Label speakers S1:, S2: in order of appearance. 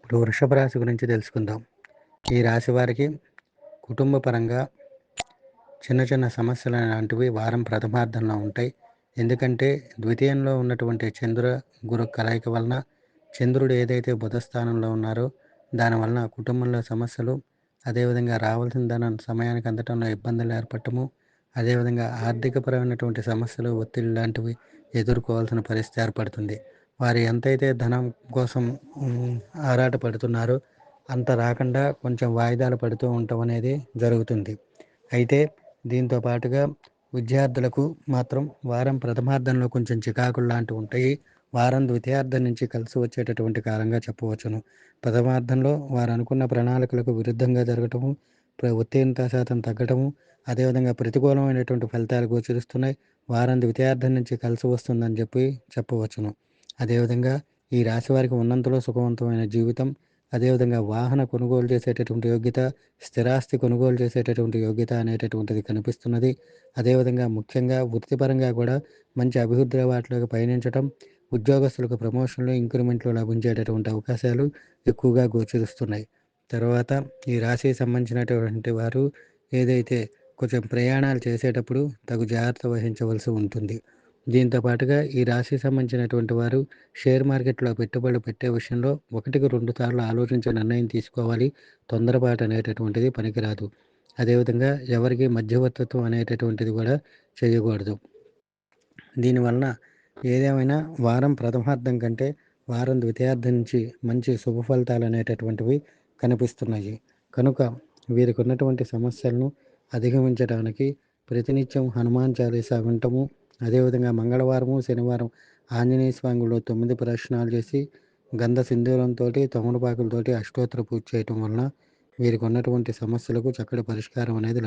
S1: ఇప్పుడు వృషభ రాశి గురించి తెలుసుకుందాం. ఈ రాశి వారికి కుటుంబ పరంగా చిన్న చిన్న సమస్యలు లాంటివి వారం ప్రథమార్థంలో ఉంటాయి. ఎందుకంటే ద్వితీయంలో ఉన్నటువంటి చంద్ర గురు కలయిక వలన చంద్రుడు ఏదైతే బుధ స్థానంలో ఉన్నారో దానివలన కుటుంబంలో సమస్యలు, అదేవిధంగా రావాల్సిన ధనం సమయానికి అందటంలో ఇబ్బందులు ఏర్పడటము, అదేవిధంగా ఆర్థికపరమైనటువంటి సమస్యలు, ఒత్తిడి లాంటివి ఎదుర్కోవాల్సిన పరిస్థితి ఏర్పడుతుంది. వారు ఎంతైతే ధనం కోసం హ్మ్, ఆరాటపడుతున్నారో అంత రాకుండా కొంచెం వాయిదాలు పడుతూ ఉండటం అనేది జరుగుతుంది. అయితే దీంతో పాటుగా విద్యార్థులకు మాత్రం వారం ప్రథమార్థంలో కొంచెం చికాకులు లాంటివి ఉంటాయి. వారం ద్వితీయార్థం నుంచి కలిసి వచ్చేటటువంటి కాలంగా చెప్పవచ్చును. ప్రథమార్థంలో వారు అనుకున్న ప్రణాళికలకు విరుద్ధంగా జరగటము, ఉత్తీర్ణత శాతం తగ్గటము, అదేవిధంగా ప్రతికూలమైనటువంటి ఫలితాలు గోచరిస్తున్నాయి. వారం ద్వితీయార్థం నుంచి కలిసి వస్తుందని చెప్పవచ్చును. అదేవిధంగా ఈ రాశి వారికి ఉన్నంతలో సుఖవంతమైన జీవితం, అదేవిధంగా వాహన కొనుగోలు చేసేటటువంటి యోగ్యత, స్థిరాస్తి కొనుగోలు చేసేటటువంటి యోగ్యత అనేటటువంటిది కనిపిస్తున్నది. అదేవిధంగా ముఖ్యంగా వృత్తిపరంగా కూడా మంచి అభివృద్ధి వాటిలోకి పయనించటం, ఉద్యోగస్తులకు ప్రమోషన్లు, ఇంక్రిమెంట్లు లభించేటటువంటి అవకాశాలు ఎక్కువగా గోచరిస్తున్నాయి. తర్వాత ఈ రాశికి సంబంధించినటువంటి వారు ఏదైతే కొంచెం ప్రయాణాలు చేసేటప్పుడు తగు జాగ్రత్త వహించవలసి ఉంటుంది. దీంతో పాటుగా ఈ రాశికి సంబంధించినటువంటి వారు షేర్ మార్కెట్లో పెట్టుబడులు పెట్టే విషయంలో 1-2 సార్లు ఆలోచించి నిర్ణయం తీసుకోవాలి. తొందరపాటు అనేటటువంటిది పనికిరాదు. అదేవిధంగా ఎవరికి మధ్యవర్తిత్వం అనేటటువంటిది కూడా చేయకూడదు. దీనివలన ఏదేమైనా వారం ప్రథమార్థం కంటే వారం ద్వితీయార్థం నుంచి మంచి శుభ ఫలితాలు అనేటటువంటివి కనిపిస్తున్నాయి. కనుక వీరికి ఉన్నటువంటి సమస్యలను అధిగమించడానికి ప్రతినిత్యం హనుమాన్ చాలీసా వినటము, అదేవిధంగా మంగళవారము, శనివారం ఆంజనేయ స్వామి గుడిలో 9 ప్రదక్షిణాలు చేసి గంధ సింధూరంతోటి, తమలపాకులతోటి అష్టోత్తర పూజ చేయటం వలన వీరికి ఉన్నటువంటి సమస్యలకు చక్కటి పరిష్కారం అనేది